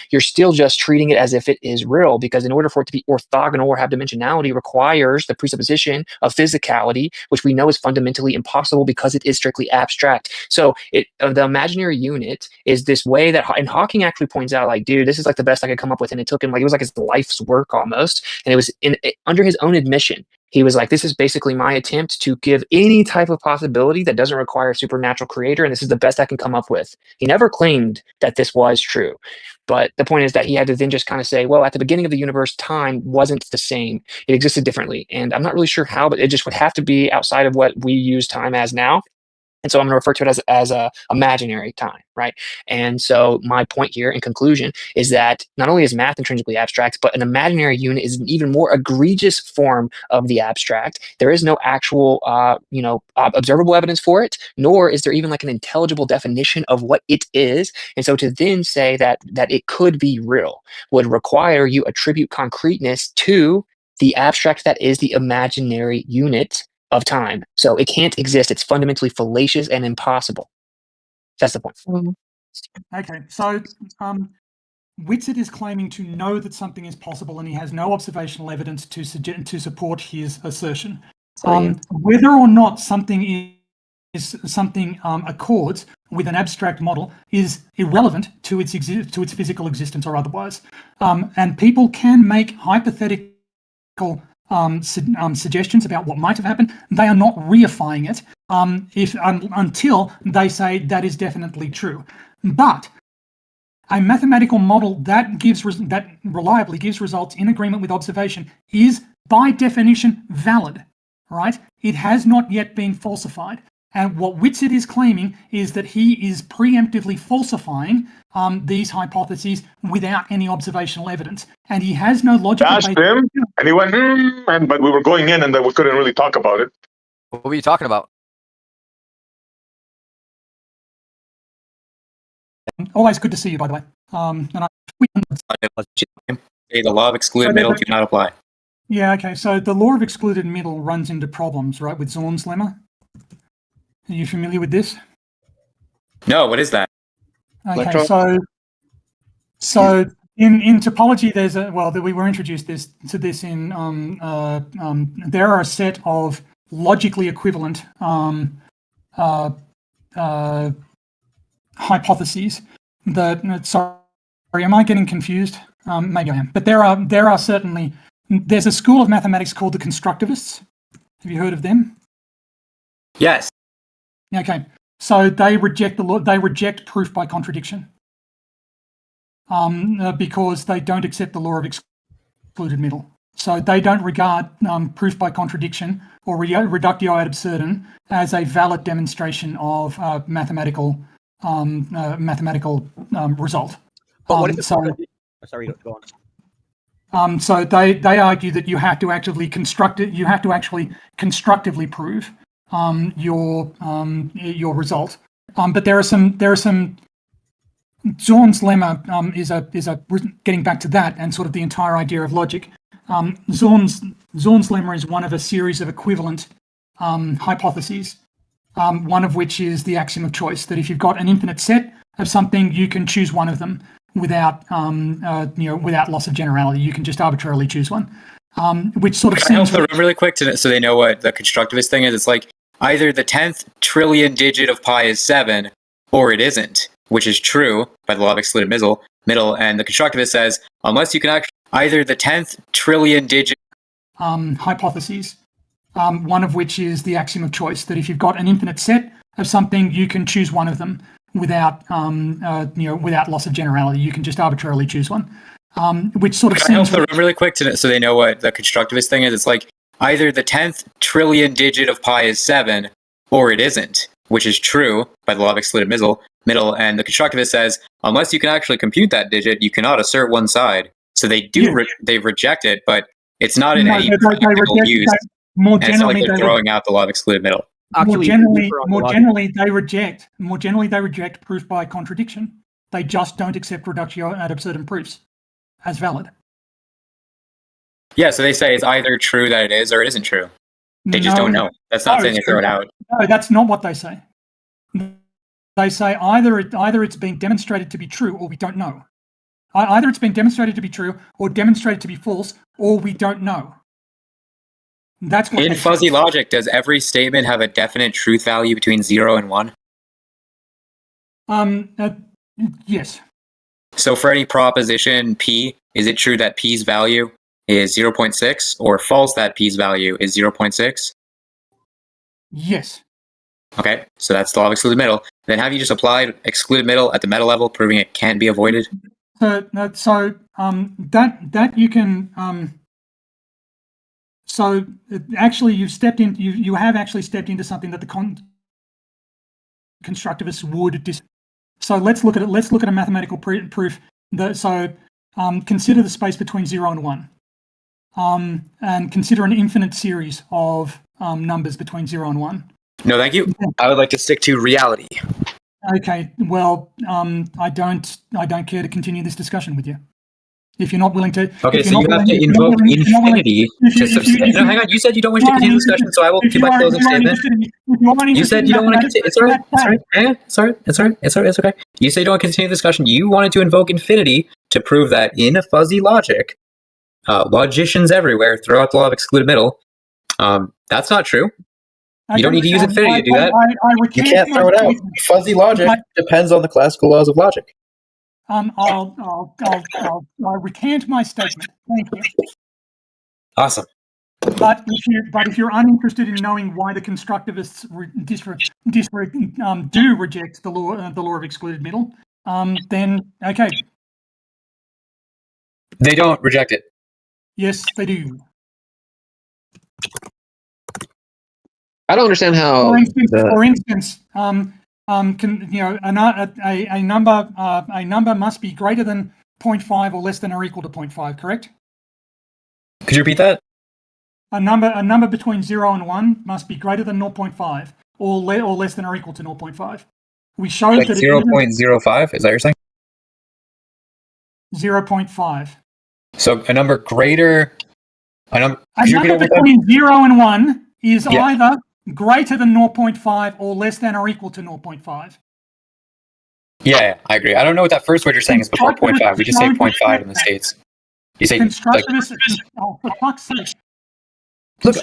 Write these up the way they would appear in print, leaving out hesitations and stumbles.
you're still just treating it as if it is real, because in order for it to be orthogonal or have dimensionality requires the presupposition of physicality, which we know is fundamentally impossible because it is strictly abstract. So the imaginary unit is this way that, and Hawking actually points out, like, dude, this is like the best I could come up with, and it took him, like, it was like his life's work almost, and it was under his own admission. He was like, this is basically my attempt to give any type of possibility that doesn't require a supernatural creator, and this is the best I can come up with. He never claimed that this was true. But the point is that he had to then just kind of say, well, at the beginning of the universe, time wasn't the same. It existed differently. And I'm not really sure how, but it just would have to be outside of what we use time as now. And so I'm going to refer to it as a imaginary time, right? And so my point here in conclusion is that not only is math intrinsically abstract, but an imaginary unit is an even more egregious form of the abstract. There is no actual, observable evidence for it, nor is there even like an intelligible definition of what it is. And so to then say that it could be real would require you attribute concreteness to the abstract that is the imaginary unit of time. So it can't exist. It's fundamentally fallacious and impossible. That's the point. Okay, so Witsit is claiming to know that something is possible, and he has no observational evidence to support his assertion. Whether or not something accords with an abstract model is irrelevant to its physical existence or otherwise. And people can make hypothetical suggestions about what might have happened. They are not reifying it until they say that is definitely true. But a mathematical model that reliably gives results in agreement with observation is by definition valid, right? It has not yet been falsified. And what Witsit is claiming is that he is preemptively falsifying these hypotheses without any observational evidence. And he has no logical basis. Him, and he went, but we were going in and then we couldn't really talk about it. What were you talking about? Always good to see you, by the way. The law of excluded middle cannot apply. Yeah, okay. So the law of excluded middle runs into problems, right, with Zorn's lemma. Are you familiar with this? No, what is that? Okay, so in topology, we were introduced to this in there are a set of logically equivalent hypotheses that. Sorry, am I getting confused? Maybe I am. But there are certainly there's a school of mathematics called the constructivists. Have you heard of them? Yes. Okay, so they reject proof by contradiction because they don't accept the law of excluded middle. So they don't regard proof by contradiction or reductio ad absurdum as a valid demonstration of mathematical result. But what is sorry, go on. So they argue that you have to actually constructively prove your result. But there are some Zorn's lemma is a getting back to that and sort of the entire idea of logic. Zorn's lemma is one of a series of equivalent hypotheses. One of which is the axiom of choice, that if you've got an infinite set of something, you can choose one of them without loss of generality. You can just arbitrarily choose one. Which sort of Can I help the room really quick so they know what the constructivist thing is? It's like either the 10th trillion digit of pi is 7, or it isn't, which is true by the law of excluded middle. And the constructivist says, unless you can actually either the 10th trillion digit hypotheses. One of which is the axiom of choice, that if you've got an infinite set of something, you can choose one of them without loss of generality. You can just arbitrarily choose one. Which sort of Can I help the room really quick so they know what the constructivist thing is? It's like either the 10th trillion digit of pi is 7, or it isn't, which is true by the law of excluded middle. And the constructivist says, unless you can actually compute that digit, you cannot assert one side. So they they reject it, but it's not in any practical use. More and generally, it's not like they're throwing out the law of excluded middle. More generally, they reject proof by contradiction. They just don't accept reductio ad absurdum proofs as valid. Yeah, so they say it's either true that it is or it isn't true. They just don't know. That's not saying they throw it out. No, that's not what they say. They say either it's been demonstrated to be true or we don't know. Either it's been demonstrated to be true or demonstrated to be false, or we don't know. That's what In fuzzy logic, does every statement have a definite truth value between 0 and 1? Yes. So for any proposition P, is it true that P's value is 0.6 or false that P's value is 0.6? Yes. Okay, so that's the law of excluded middle. Then have you just applied excluded middle at the meta level, proving it can't be avoided? So that you can so actually you have actually stepped into something that the constructivists would so let's look at it. Let's look at a mathematical proof that consider the space between 0 and 1, and consider an infinite series of numbers between 0 and 1. No, thank you. I would like to stick to reality. Okay, well, I don't care to continue this discussion with you. If you're not willing to... Okay, so you have to invoke infinity to substantiate... No, hang on. You said you don't wish to continue the discussion, so I will keep my closing statement. You said you don't want to continue... It's all right. It's all right. Hang on. It's all right. It's all right. It's all right. It's okay. You said you don't want to continue the discussion. You wanted to invoke infinity to prove that in a fuzzy logic, logicians everywhere throw out the law of excluded middle. That's not true. You don't need to use infinity to do that. You can't throw it out. Fuzzy logic depends on the classical laws of logic. I'll recant my statement. Thank you. Awesome. But if you're uninterested in knowing why the constructivists do reject the law of excluded middle, then okay. They don't reject it. Yes, they do. I don't understand how. For instance, a number must be greater than 0.5 or less than or equal to 0.5. Correct? Could you repeat that? A number between 0 and 1 must be greater than 0.5 or less than or equal to 0.5. We showed like that 0.05. Is that what you're saying? 0.5. So a number greater. A number between 0 and 1 is either greater than 0.5 or less than or equal to 0.5. Yeah, I agree. I don't know what that first word you're saying is before 0.5. We just say 0.5 in the States. You say oh, for fuck's sake. Look,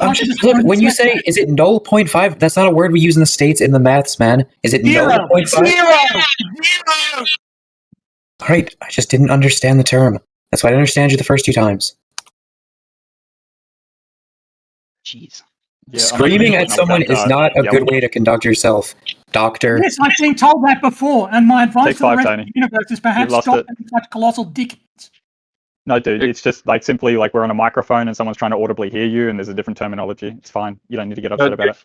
when you say, is it null 0.5? That's not a word we use in the States in the maths, man. Is it null 0.5? Zero! All right, I just didn't understand the term. That's why I didn't understand you the first 2 times. Jeez. Yeah, Screaming at someone is not a good way to conduct yourself, doctor. Yes, I've been told that before, and my advice to the rest of the universe is perhaps stop being such colossal dickheads. No, dude, it's just like simply like we're on a microphone and someone's trying to audibly hear you, and there's a different terminology. It's fine. You don't need to get upset about it.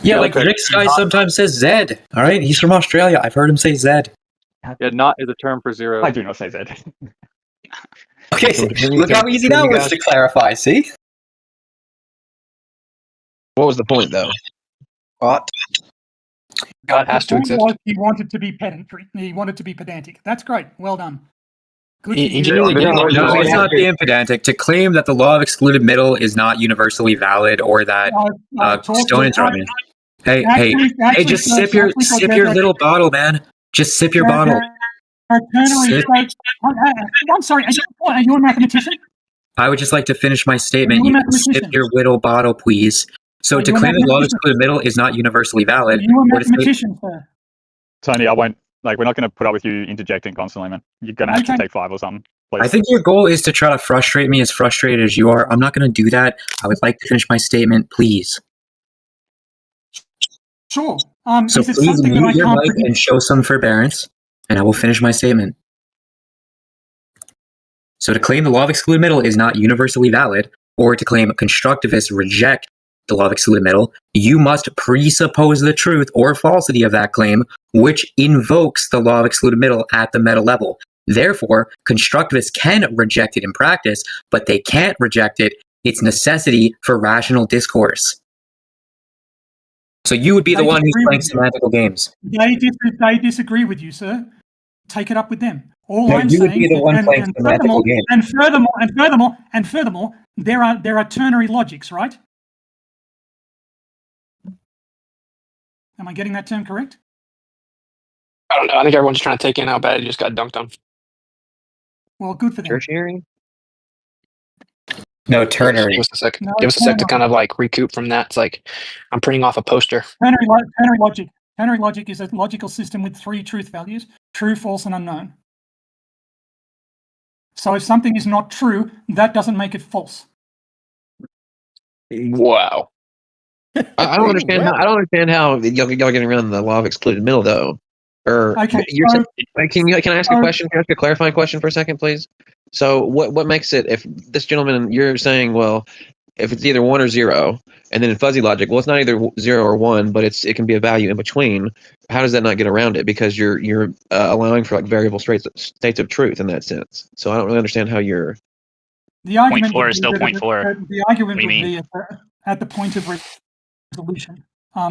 Yeah, like Rick's guy sometimes says Zed. All right, he's from Australia. I've heard him say Zed. Yeah, not is a term for 0. I do not say Zed. Okay, look how easy that was to clarify. See? What was the point, though? What? God has to exist. He wanted to be pedantry. He wanted to be pedantic. That's great. Well done. Good. No, it's not being pedantic. To claim that the law of excluded middle is not universally valid, or that don't interrupt me. Hey, just sip your little bottle, man. Just sip your bottle. I'm sorry. Are you a mathematician? I would just like to finish my statement. You can sip your little bottle, please. So to claim the law of excluded middle is not universally valid. Are you a mathematician, sir? Tony, I won't. Like, we're not going to put up with you interjecting constantly, man. You're going to have to take 5 or something. Please. I think your goal is to try to frustrate me as frustrated as you are. I'm not going to do that. I would like to finish my statement, please. Sure. So please mute your mic and show some forbearance, and I will finish my statement. So to claim the law of excluded middle is not universally valid, or to claim constructivists reject the law of excluded middle, you must presuppose the truth or falsity of that claim, which invokes the law of excluded middle at the meta level. Therefore, constructivists can reject it in practice, but they can't reject its necessity for rational discourse. So you would be the one who's playing semantical games. They disagree with you, sir. Take it up with them. You would be the one playing semantical games. And furthermore, there are ternary logics, right? Am I getting that term correct? I don't know. I think everyone's trying to take in how bad it just got dunked on. Well, good for them. Tertiary? No, ternary. Give us a sec. No, Give us a sec to no. kind of like recoup from that. It's like I'm printing off a poster. Ternary logic. Ternary logic is a logical system with 3 truth values: true, false, and unknown. So if something is not true, that doesn't make it false. Wow. I don't understand. I don't understand how y'all getting around the law of excluded middle though. Or Okay, you're so- can I ask a so- question? Can I ask a clarifying question for a second, please? So what makes it, if this gentleman, you're saying, well, if it's either 1 or 0, and then in fuzzy logic, well, it's not either 0 or 1, but it can be a value in between. How does that not get around it? Because you're allowing for like variable states of truth in that sense. So I don't really understand how you're. The argument 0.4 would is be still that 0.4. The argument What do would you be at the point of resolution.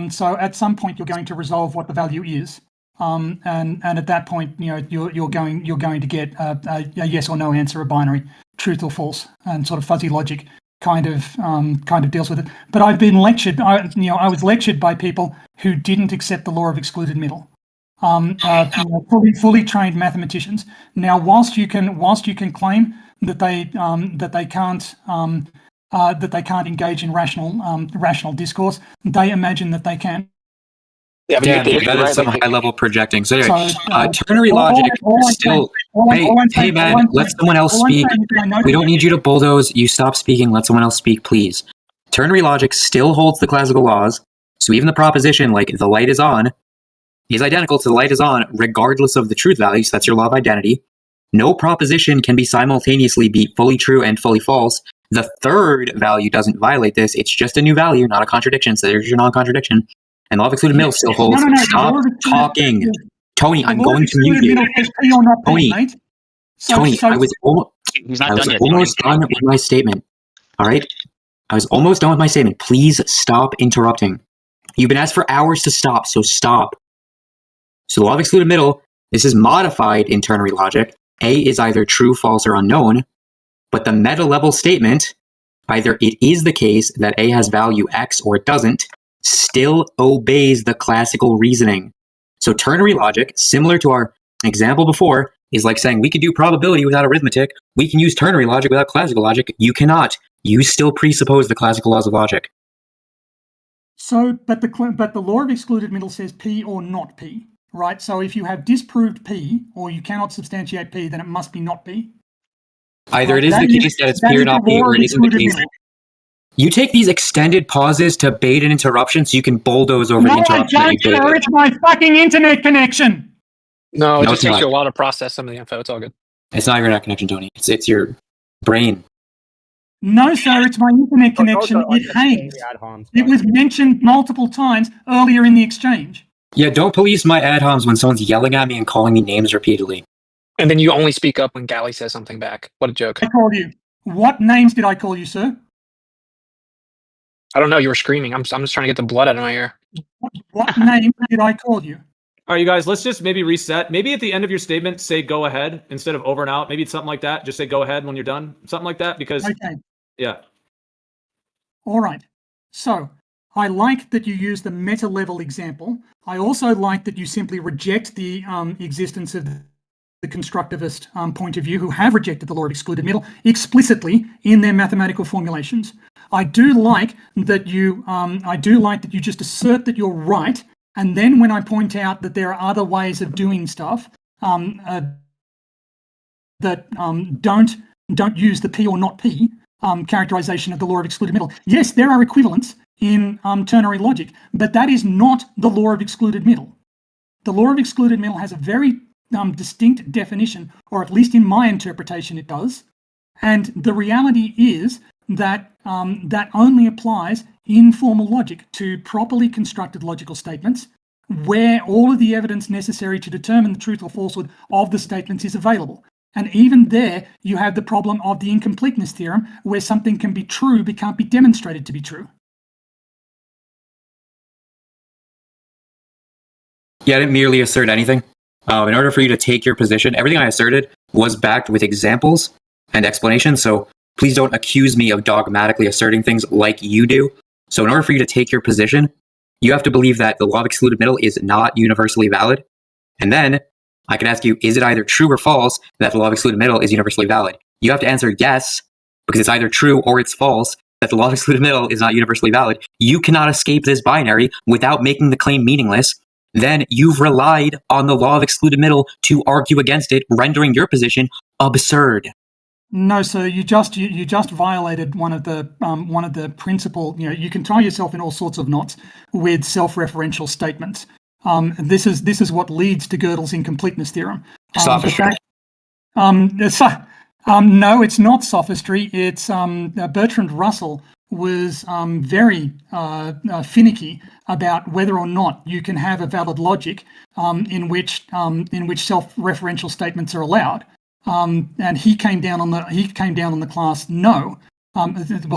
So at some point you're going to resolve what the value is, and at that point, you're going to get a yes or no answer, a binary, truth or false, and sort of fuzzy logic kind of deals with it. But I've been lectured. I was lectured by people who didn't accept the law of excluded middle. Fully trained mathematicians. Now, whilst you can claim that they can't engage in rational discourse, they imagine that they can. Yeah, but Yeah, you're that is some right. high level projecting. So anyway, So, ternary logic still. Hey man, let someone else speak. We don't need you to bulldoze. You stop speaking. Let someone else speak, please. Ternary logic still holds the classical laws. So even the proposition like the light is on is identical to the light is on regardless of the truth value. So that's your law of identity. No proposition can be simultaneously be fully true and fully false. The third value doesn't violate this. It's just a new value, not a contradiction. So there's your non-contradiction. And the law of excluded middle still holds. No, Stop talking. Tony, I'm going to mute you. Tony, Tony, I was almost done with my statement. All right? I was almost done with my statement. Please stop interrupting. You've been asked for hours to stop, so stop. So the law of excluded middle, this is modified in ternary logic. A is either true, false, or unknown, but the meta-level statement, either it is the case that A has value X or it doesn't, still obeys the classical reasoning. So ternary logic, similar to our example before, is like saying we could do probability without arithmetic. We can use ternary logic without classical logic. You cannot. You still presuppose the classical laws of logic. So, but the law of excluded middle says P or not P, right? So if you have disproved P or you cannot substantiate P, then it must be not P. Either it is the case that it's P or not P, or it isn't the case. You take these extended pauses to bait an interruption so you can bulldoze over the interruption. No, I don't care. It's my fucking internet connection. No, it just takes you a while to process some of the info. It's all good. It's not your internet connection, Tony. It's your brain. No, sir, it's my internet connection. It hangs. It was mentioned multiple times earlier in the exchange. Yeah, don't police my ad homs when someone's yelling at me and calling me names repeatedly. And then you only speak up when Galley says something back. What a joke. I called you. What names did I call you, sir? I don't know. You were screaming. I'm just trying to get the blood out of my ear. What name did I call you? All right, you guys, let's just maybe reset. Maybe at the end of your statement, say go ahead instead of over and out. Maybe it's something like that. Just say go ahead when you're done. Something like that, because, Okay. Yeah. All right. So I like that you use the meta level example. I also like that you simply reject the existence of the constructivist point of view, who have rejected the law of excluded middle explicitly in their mathematical formulations. I do like that you just assert that you're right, and then when I point out that there are other ways of doing stuff that don't use the P or not P characterization of the law of excluded middle. Yes, there are equivalents in ternary logic, but that is not the law of excluded middle. The law of excluded middle has a very distinct definition, or at least in my interpretation it does, and the reality is that that only applies in formal logic to properly constructed logical statements where all of the evidence necessary to determine the truth or falsehood of the statements is available. And even there, you have the problem of the incompleteness theorem, where something can be true but can't be demonstrated to be true. Yeah, I didn't merely assert anything. In order for you to take your position, everything I asserted was backed with examples and explanations, so please don't accuse me of dogmatically asserting things like you do. So in order for you to take your position, you have to believe that the law of excluded middle is not universally valid, and then I can ask you, is it either true or false that the law of excluded middle is universally valid? You have to answer yes, because it's either true or it's false that the law of excluded middle is not universally valid. You cannot escape this binary without making the claim meaningless. Then you've relied on the law of excluded middle to argue against it, rendering your position absurd. No, sir. You just violated one of the principle. You can tie yourself in all sorts of knots with self-referential statements. This is what leads to Gödel's incompleteness theorem. Sophistry. No, it's not sophistry. It's Bertrand Russell was very finicky about whether or not you can have a valid logic in which self-referential statements are allowed. And he came down on the class no.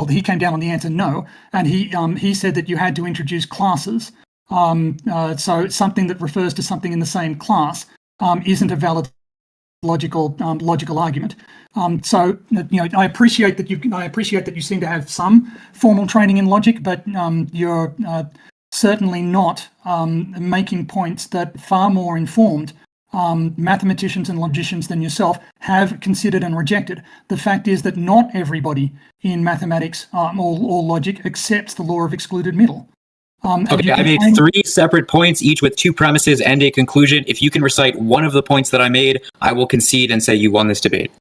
He came down on the answer no, and he said that you had to introduce classes. So something that refers to something in the same class isn't a valid logical argument. So I appreciate that you seem to have some formal training in logic, but you're certainly not making points that far more informed mathematicians and logicians than yourself have considered and rejected. The fact is that not everybody in mathematics or logic accepts the law of excluded middle. Okay, I made 3 separate points, each with 2 premises and a conclusion. If you can recite one of the points that I made, I will concede and say you won this debate.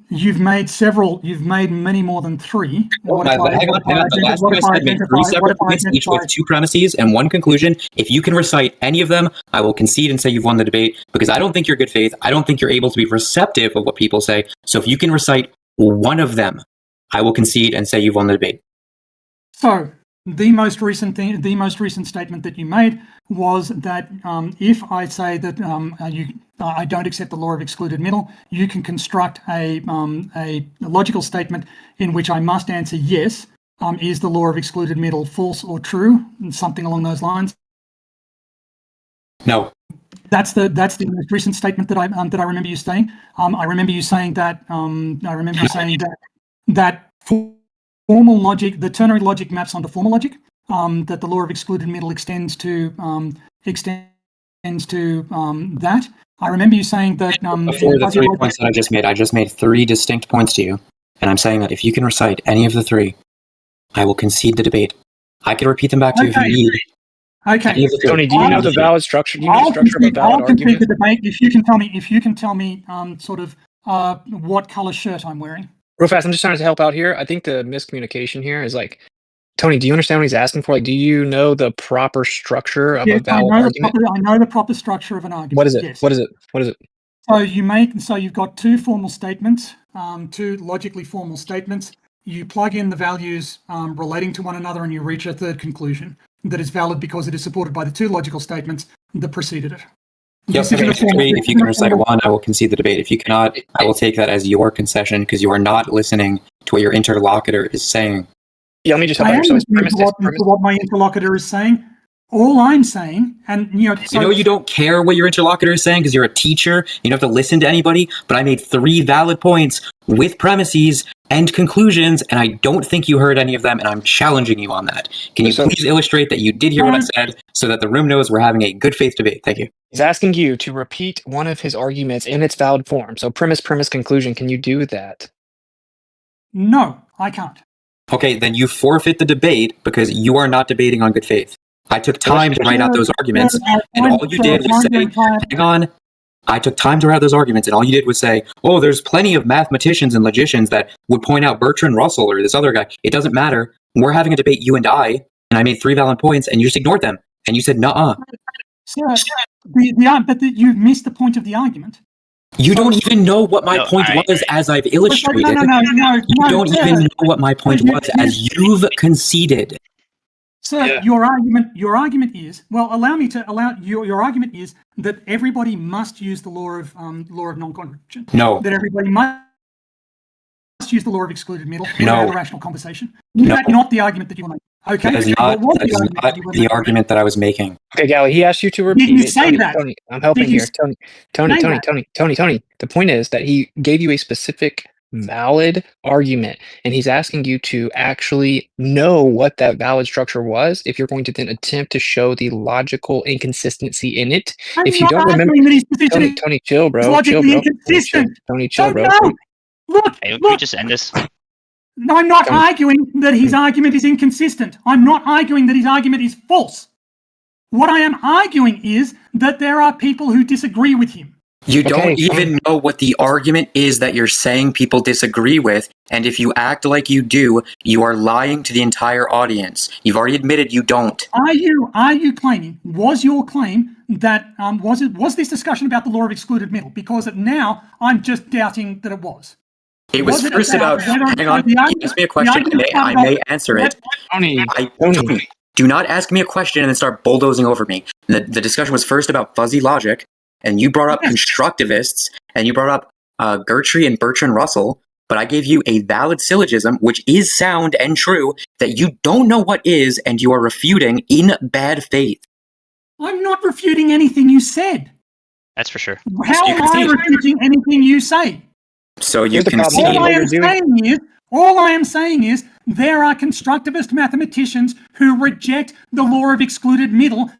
You've made many more than 3. The last premise I made 3 separate points, each with 2 premises and 1 conclusion. If you can recite any of them, I will concede and say you've won the debate, because I don't think you're good faith. I don't think you're able to be receptive of what people say. So if you can recite one of them, I will concede and say you've won the debate. So the most recent statement that you made was that if I say that I don't accept the law of excluded middle, you can construct a logical statement in which I must answer yes. Is the law of excluded middle false or true? Something along those lines. No. That's the most recent statement that I remember you saying. I remember you saying that. That formal logic, the ternary logic maps onto formal logic. That the law of excluded middle extends to that. I remember you saying that. Before the 3 points that I just made 3 distinct points to you, and I'm saying that if you can recite any of the 3, I will concede the debate. I can repeat them back to you if you need. Okay. Tony, do you know the valid structure? Do you know the structure of a valid concede argument? the debate if you can tell me sort of what color shirt I'm wearing. Real fast, I'm just trying to help out here. I think the miscommunication here is like, Tony, do you understand what he's asking for? Like, do you know the proper structure of a valid argument? I know the proper structure of an argument. What is it? Yes. What is it? What is it? So you've got 2 formal statements, 2 logically formal statements. You plug in the values relating to one another, and you reach a third conclusion that is valid because it is supported by the 2 logical statements that preceded it. Yes, okay, if you can recite one, I will concede the debate. If you cannot, I will take that as your concession, because you are not listening to what your interlocutor is saying. Yeah, let me just help out. So his premise is what my interlocutor is saying. All I'm saying, and you don't care what your interlocutor is saying because you're a teacher. You don't have to listen to anybody. But I made 3 valid points with premises and conclusions, and I don't think you heard any of them. And I'm challenging you on that. Can you please illustrate that you did hear what I said, so that the room knows we're having a good faith debate? Thank you. He's asking you to repeat one of his arguments in its valid form. So premise, conclusion. Can you do that? No, I can't. Okay, then you forfeit the debate because you are not debating on good faith. I took time to write out those arguments, and all you did was say, hang on. I took time to write out those arguments, and all you did was say, oh, there's plenty of mathematicians and logicians that would point out Bertrand Russell or this other guy. It doesn't matter. We're having a debate, you and I made 3 valid points, and you just ignored them. And you said, nuh-uh. Sir, you missed the point of the argument. You don't even know what my point was as I've illustrated. No. You don't even know what my point was as you've conceded. Sir, your argument is, well, your argument is that everybody must use the law of non-contradiction. No. That everybody must use the law of excluded middle in a rational conversation. No. That's not the argument that you want to make. Okay. That is not the argument that I was making. Okay, Galley, he asked you to repeat you it. say Tony, that? Tony, I'm helping here. Tony. The point is that he gave you a specific valid argument, and he's asking you to actually know what that valid structure was if you're going to then attempt to show the logical inconsistency in it. I'm If you not don't remember, arguing that his position Tony, chill, is bro. Chill, logically bro. inconsistent. Tony, chill, So bro. no, look, Hey, can we look. just end this? No, I'm not Tony. arguing that his argument is inconsistent. I'm not arguing that his argument is false. What I am arguing is that there are people who disagree with him. You Okay, don't even fine. know what the argument is that you're saying people disagree with, and if you act like you do, you are lying to the entire audience. You've already admitted you don't. Are you claiming? Was your claim that was this discussion about the law of excluded middle? Because now I'm just doubting that it was. It was it first about. whether- Hang on. the You argument- asked me a the question. argument I may answer it. Tony, Tony, do not ask me a question and then start bulldozing over me. The discussion was first about fuzzy logic, and you brought up Yes. constructivists, and you brought up Gertrude and Bertrand Russell, but I gave you a valid syllogism, which is sound and true, that you don't know what is, and you are refuting in bad faith. I'm not refuting anything you said. That's for sure. How you am I concede. refuting anything you say? So you Here's the can problem. see. All I you're am doing- saying is there are constructivist mathematicians who reject the law of excluded middle.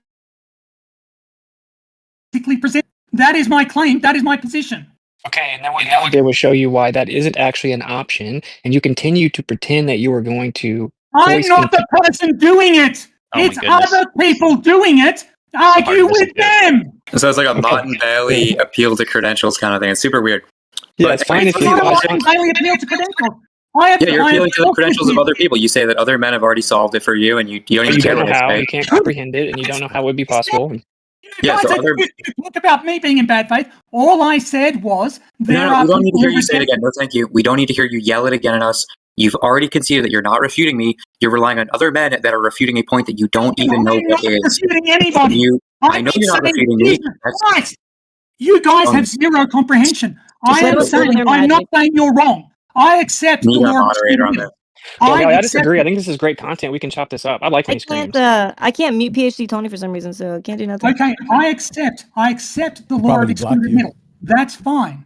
That is my claim. That is my position. Okay, and then what I did was show you why that isn't actually an option, and you continue to pretend that you are going to. I'm voice not the person doing it. Oh my It's goodness. other people doing it. Argue Hard to with them. So it's like a Okay. Mott and Bailey appeal to credentials kind of thing. It's super weird. Yeah, But it's fine if It's you. not a it's Martin fine- Bailey appeal to credentials. I have, Yeah, you're I have appealing to the talked credentials with of you. other people. You say that other men have already solved it for you, and you don't But even you care don't what know they how. say. You can't comprehend it, and you don't know how it would be possible. Yeah, Guys, so other- you talk about me being in bad faith. All I said was there No, are we don't need to people hear who you say it reject- again. No, thank you. We don't need to hear you yell it again at us. You've already conceded that you're not refuting me. You're relying on other men that are refuting a point that you don't even know I'm what not is. refuting anybody. I know you're not saying, refuting me. Jesus Christ, you guys have zero comprehension. Just I let am them saying, their I'm not magic. saying you're wrong. I accept Need the a law of moderator on excluded this. Well, middle. I accept disagree. it. I think this is great content. We can chop this up. I like when he screams. I can't mute PhDTony for some reason, so I can't do nothing. Okay, I accept the law of probably blocked excluded you. middle. That's fine.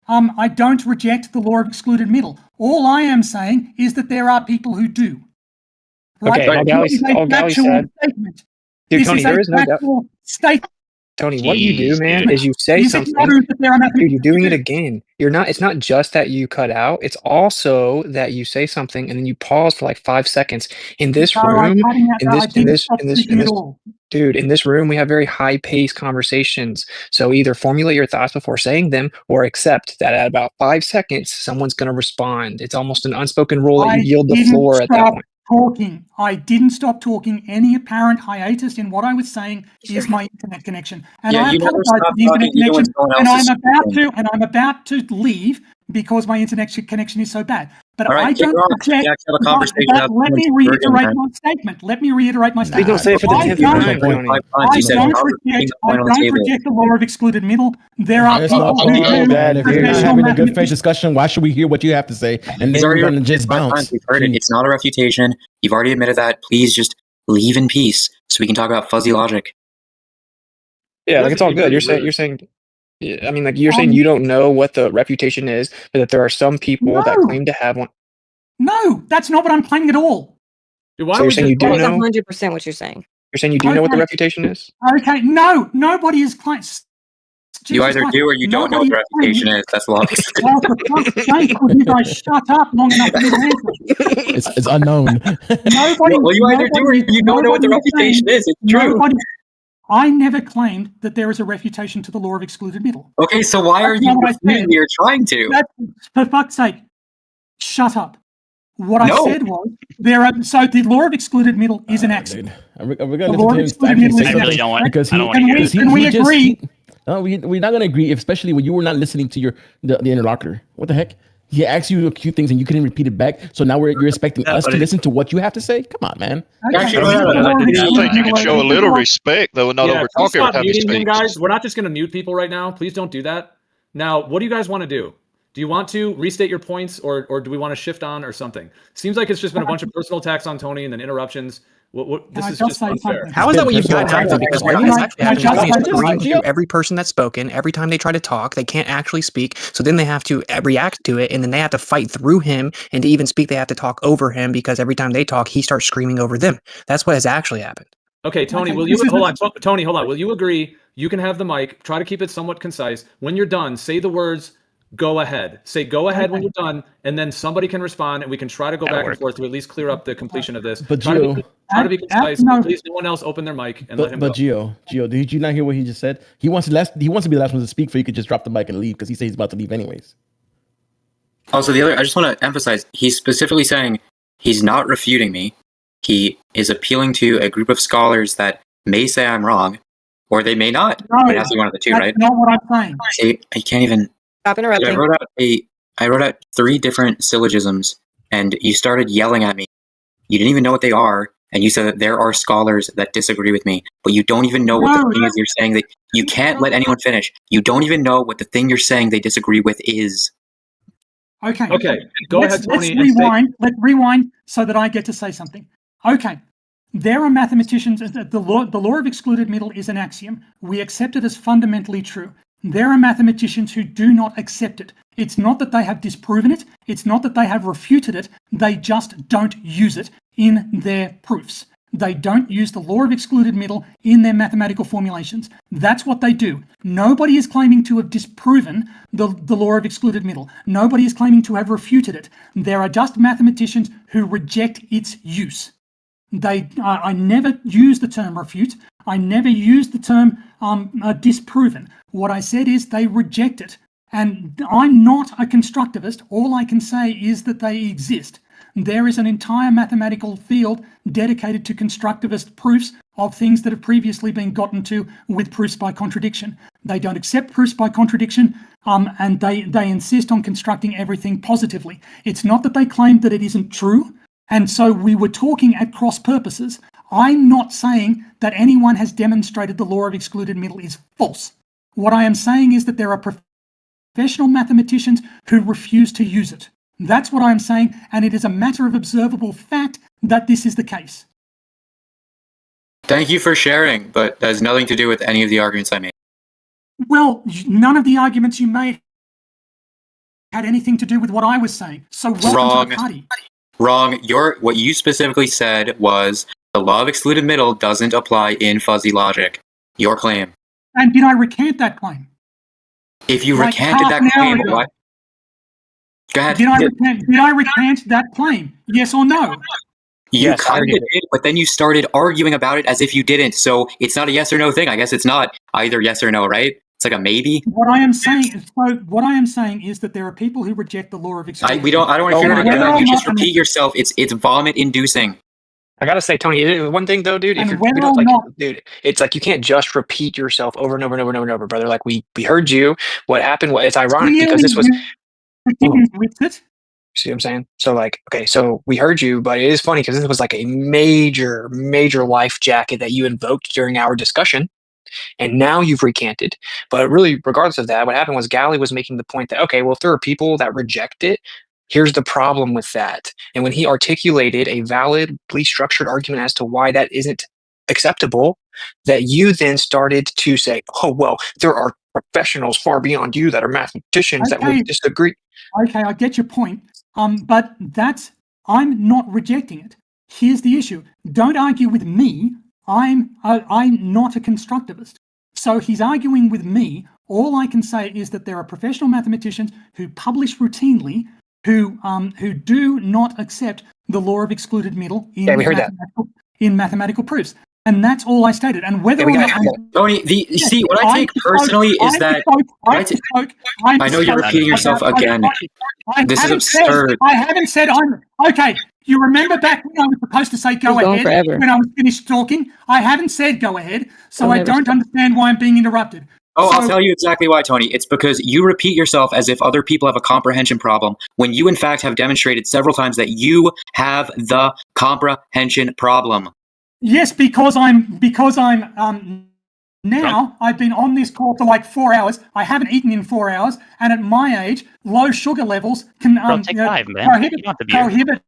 I don't reject the law of excluded middle. All I am saying is that there are people who do. Okay, all Galley- This is a all Galley factual said- statement. Dude, This Tony, is there a is no doubt. factual statement. Tony, what you do, Jeez, man, dude. is you say Is it something. not that there are Dude, you're doing it mathematicians again. You're not. It's not just that you cut out. It's also that you say something and then you pause for like 5 seconds. In this who- No, I'm room, cutting out in that. this, I in didn't this, stop in this, in speaking at this, all. dude, in this room, we have very high-paced conversations. So either formulate your thoughts before saying them, or accept that at about 5 seconds, someone's going to respond. It's almost an unspoken rule that I you yield the didn't floor at that stop point. talking. I didn't stop talking. Any apparent hiatus in what I was saying is my internet connection, and Yeah, I you never apologize for stop the internet talking even when connection. someone And else is I'm about to leave because my internet connection is so bad. But All right, I kick don't rocks. reject. Yeah, have a but conversation about let me someone's burden, reiterate man. my statement. Let me reiterate my Please statement. don't say it for the I 10th don't time, reject- Tony. I You said don't not reject. repeating the I point on the don't table. reject the law of excluded middle. There are It's people not who do okay, man. If you're not professional having a good faith mathematicians. discussion, why should we hear what you have to say? And He's then already you're gonna repeated just 5 times. bounce. We've heard it. It's not a refutation. You've already admitted that. Please just leave in peace so we can talk about fuzzy logic. Yeah, like That's it's all good. really You're saying rude. you're saying yeah, I mean, like you're saying you don't know what the reputation is, but that there are some people that No. claim to have one. No, that's not what I'm claiming at all. Dude, why So don't you're we saying you just do That is know? 100% what you're saying. You're saying you do know what the Okay. reputation is? Okay, no, nobody is claiming. You either do or you don't know what the reputation is. That's the law. Well, for fuck's sake, would you guys shut up long enough for me to answer? It's unknown. Nobody. Well, you either do or you don't know what the nobody reputation saying- is. It's true. nobody- I never claimed that there is a refutation to the law of excluded middle. Okay, so why are That's you not what I refuting said. me? You're trying to. That's, for fuck's sake, shut up. What I No. said was there are so the law of excluded middle is an axiom. Dude, are we gonna The listen Lord to him excluded actually middle say is I an something? really don't want. Because I don't want to Can hear we- this. can we agree? No, we're not gonna agree, especially when you were not listening to the interlocutor. What the heck? He asked you a few things and you couldn't repeat it back. So now you're expecting Yeah, us but to it- listen to what you have to say? Come on, man. Okay, Actually, so no, the no, no, law of no, I excluded think you can middle show a is- little respect, though, and not Yeah, over please talk every stop time he muting him, speaks. guys. We're not just going to mute people right now. Please don't do that. Now, what do you guys want to do? Do you want to restate your points, or do we want to shift on or something? Seems like it's just been a bunch of personal attacks on Tony and then interruptions. This I is just just say unfair. something? How is that what you've gotten out of it? Because what has actually happened Can I is just- agreeing to every person that's spoken. Every time they try to talk, they can't actually speak. So then they have to react to it, and then they have to fight through him. And to even speak, they have to talk over him because every time they talk, he starts screaming over them. That's what has actually happened. Okay, Tony, Okay, will you this is- hold on? Tony, hold on. Will you agree? You can have the mic. Try to keep it somewhat concise. When you're done, say the words "go ahead." Say "go ahead" when you're done, and then somebody can respond, and we can try to go back and forth to at least clear up the completion of this. But try to be concise. no. Please, no one else open their mic and let him go. But Gio, did you not hear what he just said? He wants to be the last one to speak, for you could just drop the mic and leave because he says he's about to leave anyways. Also, I just want to emphasize, he's specifically saying he's not refuting me. He is appealing to a group of scholars that may say I'm wrong, or they may not. No, it has to be one of the two, that's right? not what I'm saying. See, I can't even. Stop interrupting. I wrote out 3 different syllogisms, and you started yelling at me. You didn't even know what they are, and you said that there are scholars that disagree with me, but you don't even know what the thing is you're saying. That you can't let anyone finish. You don't even know what the thing you're saying they disagree with is. Okay. Okay, go ahead, Tony. Let's rewind so that I get to say something. Okay. There are mathematicians. The law of excluded middle is an axiom. We accept it as fundamentally true. There are mathematicians who do not accept it. It's not that they have disproven it. It's not that they have refuted it. They just don't use it in their proofs. They don't use the law of excluded middle in their mathematical formulations. That's what they do. Nobody is claiming to have disproven the law of excluded middle. Nobody is claiming to have refuted it. There are just mathematicians who reject its use. I never use the term refute. I never use the term disproven. What I said is they reject it. And I'm not a constructivist. All I can say is that they exist. There is an entire mathematical field dedicated to constructivist proofs of things that have previously been gotten to with proofs by contradiction. They don't accept proofs by contradiction, and they insist on constructing everything positively. It's not that they claim that it isn't true, and so we were talking at cross purposes. I'm not saying that anyone has demonstrated the law of excluded middle is false. What I am saying is that there are professional mathematicians who refuse to use it. That's what I'm saying, and it is a matter of observable fact that this is the case. Thank you for sharing, but that has nothing to do with any of the arguments I made. Well, none of the arguments you made had anything to do with what I was saying. So welcome to the party. Wrong. What you specifically said was the law of excluded middle doesn't apply in fuzzy logic. Your claim. And did I recant that claim? If you Like recanted that half an hour claim, ago. what? Go ahead. Did I recant that claim? Yes or no? You Yes, I kind already of did, but then you started arguing about it as if you didn't. So it's not a yes or no thing. I guess it's not either yes or no, right? It's like a maybe. What I am saying is that there are people who reject the law of exclusion. I don't want to hear it Whether again. or You just not- repeat yourself. It's vomit inducing. I gotta say, Tony, one thing though, dude, if And you're, whether we don't or like, not- dude, it's like you can't just repeat yourself over and over and over and over and over, brother. Like we heard you. What happened? It's ironic because this was. Witsit. See what I'm saying? So like, okay, so we heard you, but it is funny because this was like a major, major life jacket that you invoked during our discussion, and now you've recanted. But really, regardless of that, what happened was Galley was making the point that, okay, well, if there are people that reject it, here's the problem with that. And when he articulated a validly structured argument as to why that isn't acceptable, that you then started to say, oh, well, there are professionals far beyond you that are mathematicians that would disagree. Okay, I get your point. But I'm not rejecting it. Here's the issue. Don't argue with me. I'm not a constructivist. So he's arguing with me. All I can say is that there are professional mathematicians who publish routinely who do not accept the law of excluded middle in mathematical proofs. And that's all I stated. And whether or not Tony, see, what I take personally is that I know you're repeating yourself again. This is absurd. I haven't said I'm okay. You remember back when I was supposed to say go ahead when I was finished talking? I haven't said go ahead, so I don't understand why I'm being interrupted. Oh, I'll tell you exactly why, Tony. It's because you repeat yourself as if other people have a comprehension problem, when you in fact have demonstrated several times that you have the comprehension problem. Yes, because I'm now I've been on this call for like 4 hours. I haven't eaten in 4 hours, and at my age, low sugar levels can Bro, take 5, man.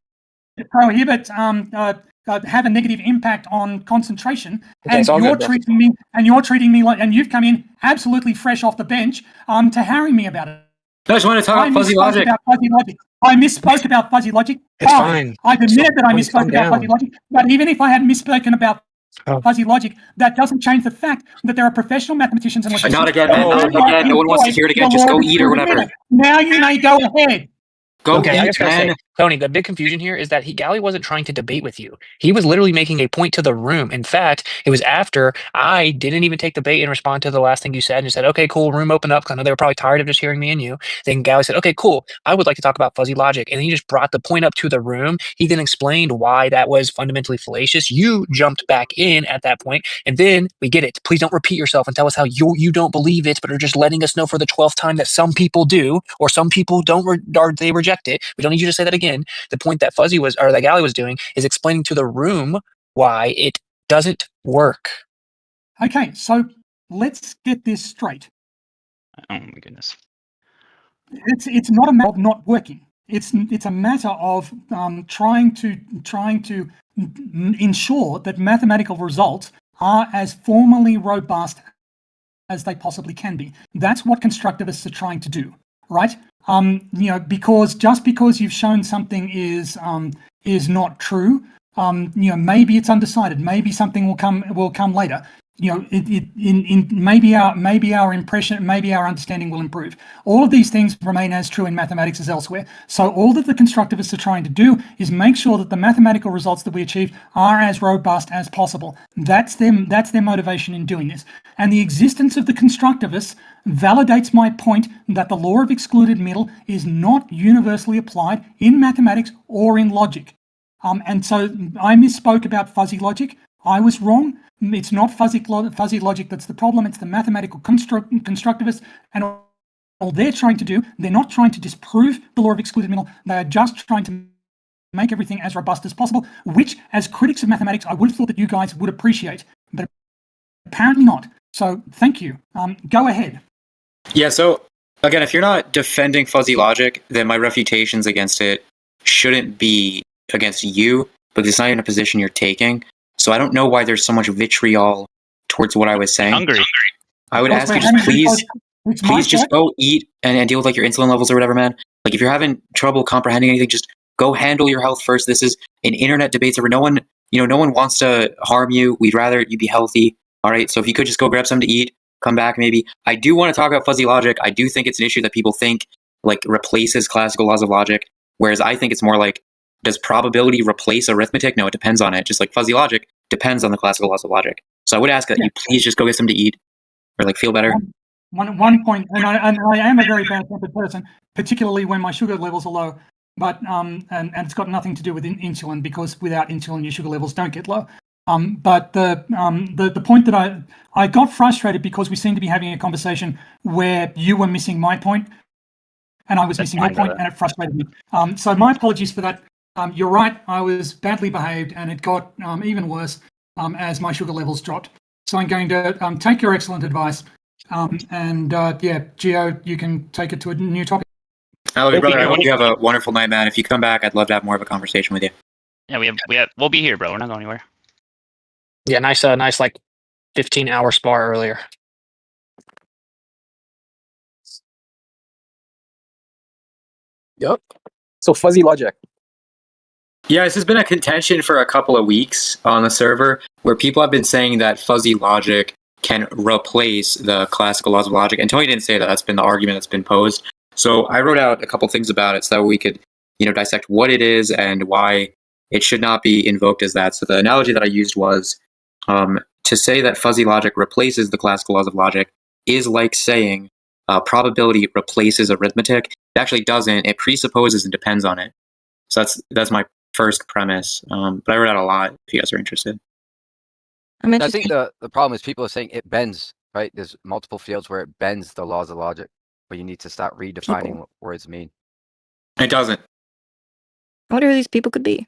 have a negative impact on concentration, Okay, and it's all you're good, bro. treating me like, and you've come in absolutely fresh off the bench to harry me about it. I just want to talk I about fuzzy misspoke logic. about fuzzy logic. I misspoke about fuzzy logic. It's fine. I've admitted that I Tony, misspoke calm about fuzzy down. logic, but even if I had misspoken about Oh. fuzzy logic, that doesn't change the fact that there are professional mathematicians and logicians. Not again, man. who Not do not again. No one wants to employ hear it again. the Just law go of eat or excluded whatever. middle. Now you may go ahead. Go Okay, I eat, just gotta man. say, Tony, the big confusion here is that Galley wasn't trying to debate with you. He was literally making a point to the room. In fact, it was after I didn't even take the bait and respond to the last thing you said and just said, okay, cool, room open up, because I know they were probably tired of just hearing me and you. Then Galley said, okay, cool, I would like to talk about fuzzy logic. And then he just brought the point up to the room. He then explained why that was fundamentally fallacious. You jumped back in at that point, and then we get it. Please don't repeat yourself and tell us how you don't believe it, but are just letting us know for the 12th time that some people do, or some people don't, or they reject it. We don't need you to say that again. The point that that Galley was doing is explaining to the room why it doesn't work. Okay, so let's get this straight. Oh my goodness. It's not a matter of not working. It's a matter of trying to ensure that mathematical results are as formally robust as they possibly can be. That's what constructivists are trying to do, right? Because just because you've shown something is not true, maybe it's undecided. Maybe something will come later. Maybe our impression, maybe our understanding will improve. All of these things remain as true in mathematics as elsewhere. So all that the constructivists are trying to do is make sure that the mathematical results that we achieve are as robust as possible. That's their motivation in doing this. And the existence of the constructivists validates my point that the law of excluded middle is not universally applied in mathematics or in logic. And so I misspoke about fuzzy logic. I was wrong. It's not fuzzy logic that's the problem. It's the mathematical constructivists. And all they're trying to do, they're not trying to disprove the law of excluded middle. They are just trying to make everything as robust as possible, which, as critics of mathematics, I would have thought that you guys would appreciate. But apparently not. So thank you. Go ahead. Yeah, so again, if you're not defending fuzzy logic, then my refutations against it shouldn't be against you, because it's not even a position you're taking. So I don't know why there's so much vitriol towards what I was saying. Hungry. I would ask you just please just go eat and deal with like your insulin levels or whatever, man. Like if you're having trouble comprehending anything, just go handle your health first. This is an internet debate server. No one wants to harm you. We'd rather you be healthy. All right. So if you could just go grab something to eat, come back maybe. I do want to talk about fuzzy logic. I do think it's an issue that people think like replaces classical laws of logic, whereas I think it's more like, does probability replace arithmetic? No, it depends on it. Just like fuzzy logic depends on the classical laws of logic. So I would ask that you please just go get something to eat or like feel better. One point, and I am a very bad-tempered person, particularly when my sugar levels are low. But and it's got nothing to do with insulin, because without insulin, your sugar levels don't get low. But the point that I got frustrated because we seemed to be having a conversation where you were missing my point, and I was missing your point, and it frustrated me. So my apologies for that. You're right. I was badly behaved, and it got even worse as my sugar levels dropped. So I'm going to take your excellent advice, and Gio, you can take it to a new topic. Oh, brother, I hope you have a wonderful night, man. If you come back, I'd love to have more of a conversation with you. Yeah, we'll be here, bro. We're not going anywhere. Yeah, nice like 15-hour spar earlier. Yep. So fuzzy logic. Yeah, this has been a contention for a couple of weeks on the server where people have been saying that fuzzy logic can replace the classical laws of logic. And Tony didn't say that. That's been the argument that's been posed. So I wrote out a couple things about it so that we could, dissect what it is and why it should not be invoked as that. So the analogy that I used was to say that fuzzy logic replaces the classical laws of logic is like saying probability replaces arithmetic. It actually doesn't. It presupposes and depends on it. So that's my first premise. But I wrote out a lot if you guys are interested. I think the problem is people are saying it bends, right? There's multiple fields where it bends the laws of logic, but you need to start redefining what words mean. It doesn't. I wonder who these people could be.